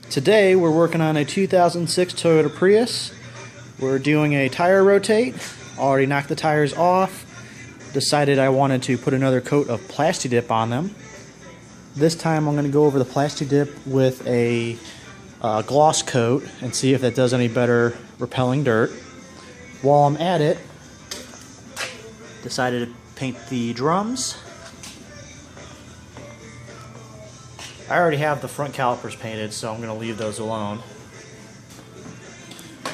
Today we're working on a 2006 Toyota Prius. We're doing a tire rotate. Already knocked the tires off. Decided I wanted to put another coat of Plasti-Dip on them. This time I'm going to go over the Plasti-Dip with a gloss coat and see if that does any better repelling dirt. While I'm at it, decided to paint the drums. I already have the front calipers painted, so I'm going to leave those alone.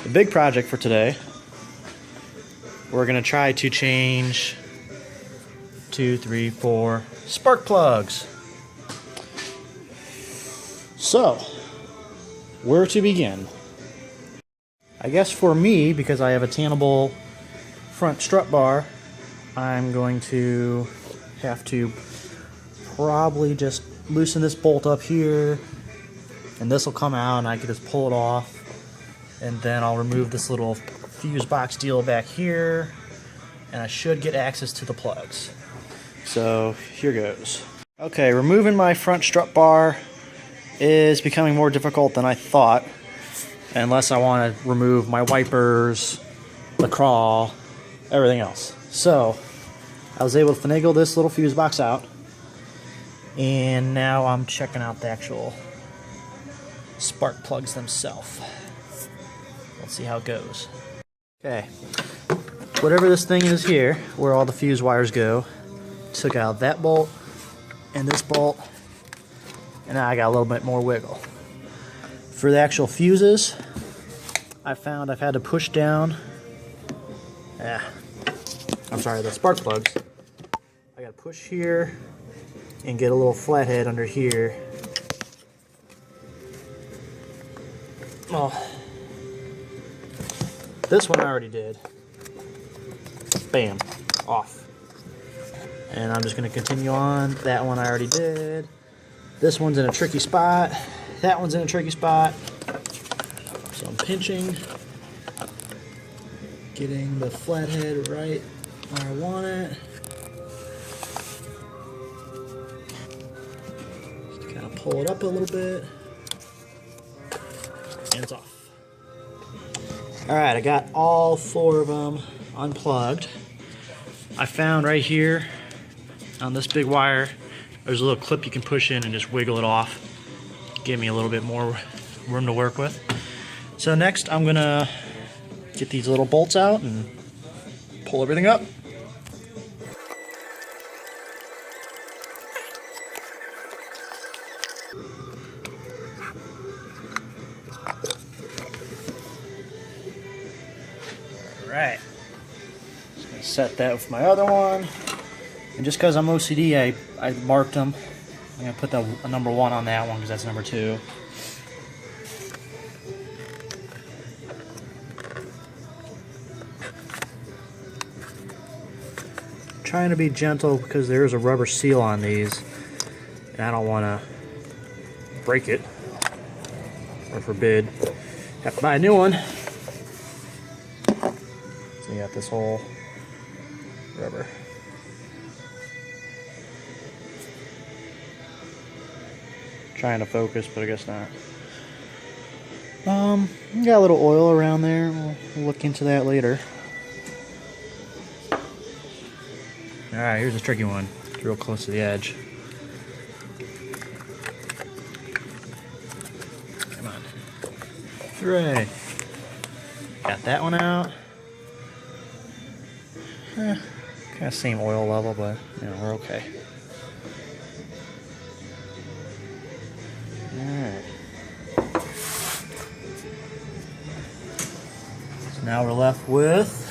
The big project for today, we're going to try to change 2, 3, 4 spark plugs. So, where to begin? I guess for me, because I have a tannable front strut bar, I'm going to have to probably just loosen this bolt up here, and this will come out and I can just pull it off, and then I'll remove this little fuse box deal back here, and I should get access to the plugs. So here goes. Okay, removing my front strut bar is becoming more difficult than I thought, unless I want to remove my wipers, the crawl, everything else. So I was able to finagle this little fuse box out, and now I'm checking out the actual spark plugs themselves. Let's see how it goes. Okay, whatever this thing is here, where all the fuse wires go, took out that bolt and this bolt, and now I got a little bit more wiggle. For the actual fuses, I found I've had to push down, the spark plugs. I got to push here and get a little flathead under here. Oh, this one I already did. Bam, off. And I'm just going to continue on. That one I already did. This one's in a tricky spot. That one's in a tricky spot. So I'm pinching, getting the flathead right where I want it. Just kind of pull it up a little bit, and it's off. Alright, I got all 4 of them unplugged. I found right here on this big wire, there's a little clip you can push in and just wiggle it off. Give me a little bit more room to work with. So next I'm gonna get these little bolts out and pull everything up. Alright, just gonna set that with my other one. And just because I'm OCD, I marked them. I'm going to put a number 1 on that one because that's number 2. Trying to be gentle because there is a rubber seal on these, and I don't want to break it, or forbid, have to buy a new one. So you got this whole rubber. Trying to focus, but I guess not. Got a little oil around there. We'll look into that later. Alright, here's a tricky one. It's real close to the edge. Come on. Hooray. Got that one out. Kind of same oil level, but you know, we're okay. Alright. So now we're left with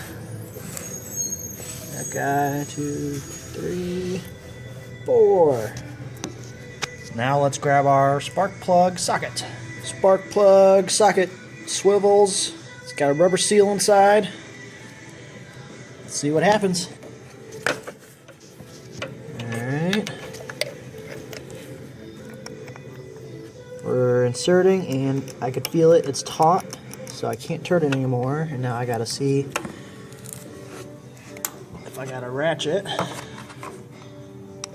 that guy, 2, 3, 4. So now let's grab our spark plug socket. Spark plug socket swivels. It's got a rubber seal inside. Let's see what happens. Alright. We're inserting, and I could feel it. It's taut, so I can't turn it anymore. And now I gotta see if I gotta ratchet,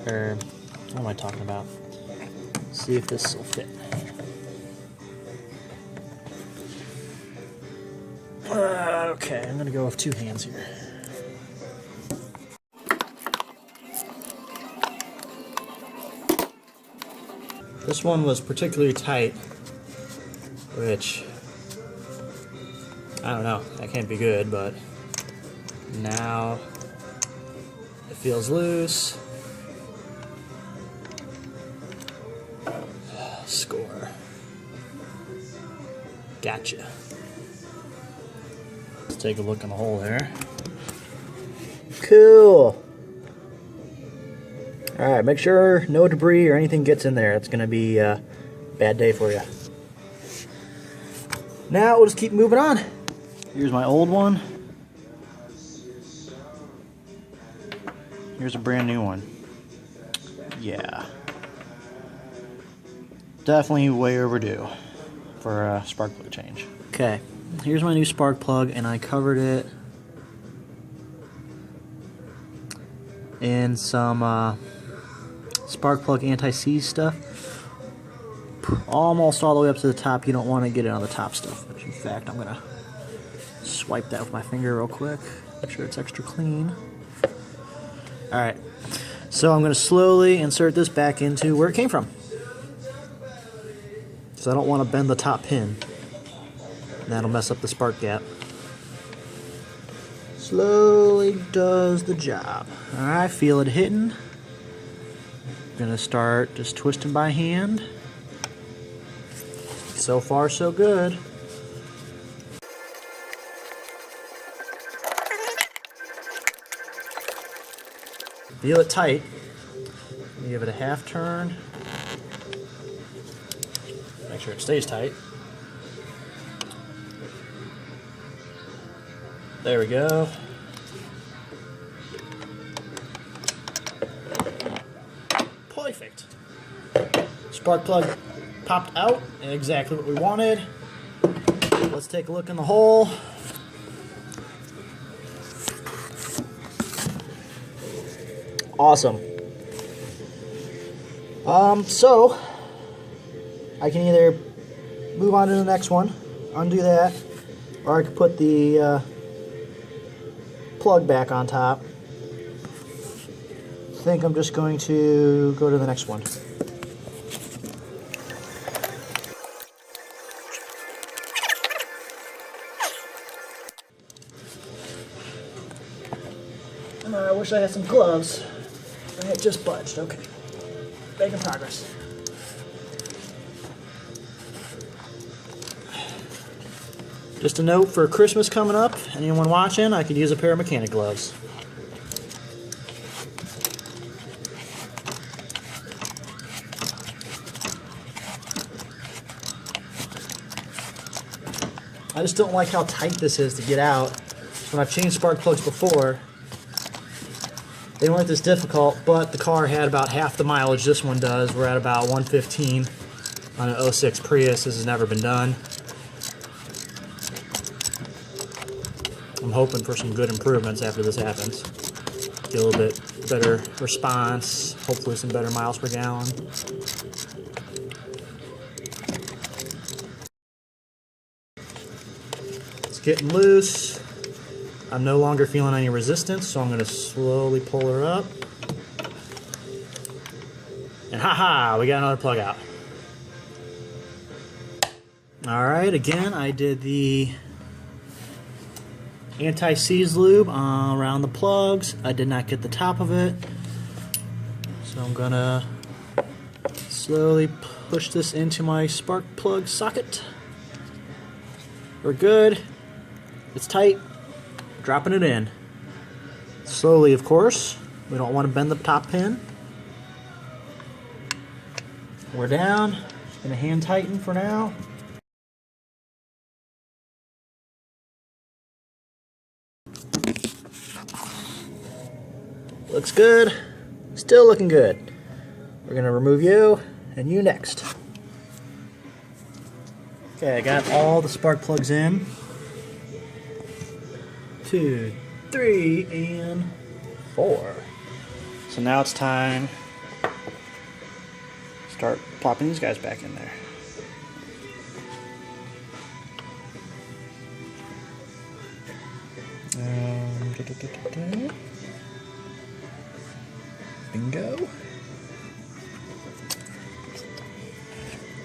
or what am I talking about? See if this will fit. Okay, I'm gonna go with 2 hands here. This one was particularly tight, which, I don't know, that can't be good, but now it feels loose. Score. Gotcha. Let's take a look in the hole there. Cool. Alright, make sure no debris or anything gets in there. It's going to be a bad day for you. Now we'll just keep moving on. Here's my old one. Here's a brand new one. Yeah. Definitely way overdue for a spark plug change. Okay, here's my new spark plug, and I covered it in some spark plug anti-seize stuff. Almost all the way up to the top. You don't want to get it on the top stuff. Which, in fact, I'm going to swipe that with my finger real quick. Make sure it's extra clean. Alright, so I'm going to slowly insert this back into where it came from. So I don't want to bend the top pin. That'll mess up the spark gap. Slowly does the job. Alright, feel it hitting. Gonna start just twisting by hand. So far, so good. Feel it tight. Give it a half turn. Make sure it stays tight. There we go. Perfect. Spark plug popped out, exactly what we wanted. Let's take a look in the hole. Awesome. So I can either move on to the next one, undo that, or I could put the plug back on top. I think I'm just going to go to the next one. I wish I had some gloves. It just budged. Okay. Making progress. Just a note for Christmas coming up, anyone watching, I could use a pair of mechanic gloves. I just don't like how tight this is to get out. When I've changed spark plugs before, they weren't this difficult, but the car had about half the mileage this one does. We're at about 115 on an 06 Prius. This has never been done. I'm hoping for some good improvements after this happens. Get a little bit better response, hopefully some better miles per gallon. It's getting loose. I'm no longer feeling any resistance, so I'm going to slowly pull her up. And haha, we got another plug out. Alright, again, I did the anti-seize lube around the plugs. I did not get the top of it, so I'm going to slowly push this into my spark plug socket. We're good. It's tight. Dropping it in. Slowly, of course. We don't want to bend the top pin. We're down. Just going to hand tighten for now. Looks good. Still looking good. We're going to remove you and you next. Okay, I got all the spark plugs in. 2, 3, and 4. So now it's time to start plopping these guys back in there. Bingo.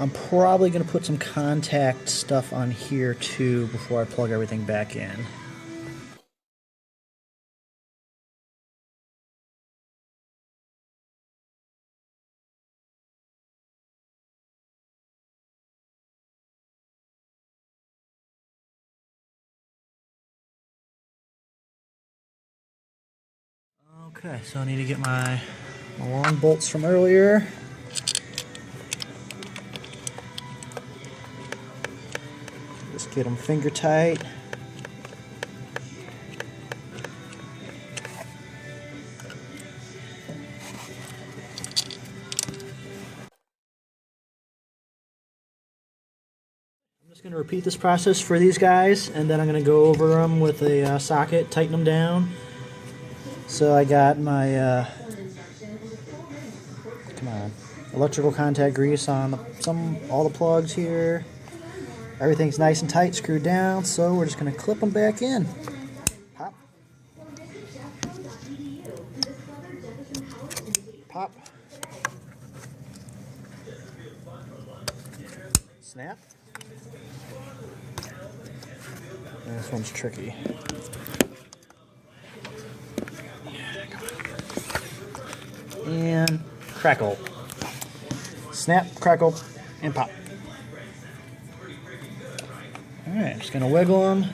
I'm probably going to put some contact stuff on here too before I plug everything back in. Okay, so I need to get my long bolts from earlier. Just get them finger tight. I'm just going to repeat this process for these guys, and then I'm going to go over them with a socket, tighten them down. So I got my electrical contact grease on all the plugs here. Everything's nice and tight, screwed down, so we're just going to clip them back in. Pop. Pop. Snap. And this one's tricky. And crackle. Snap, crackle, and pop. Alright, just gonna wiggle them.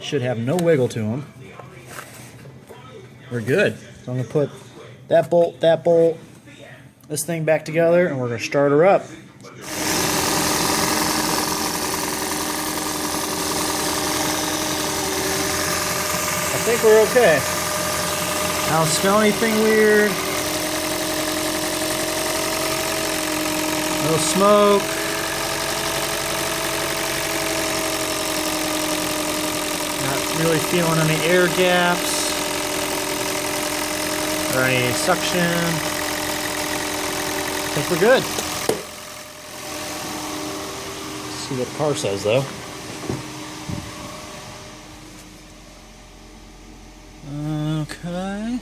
Should have no wiggle to them. We're good. So I'm gonna put that bolt, this thing back together, and we're gonna start her up. I think we're okay. I don't smell anything weird. No smoke. Not really feeling any air gaps or any suction. I think we're good. Let's see what the car says though. Okay.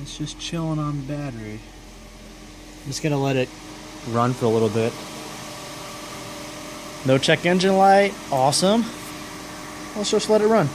It's just chilling on battery. I'm just gonna let it run for a little bit. No check engine light, awesome. Let's just let it run.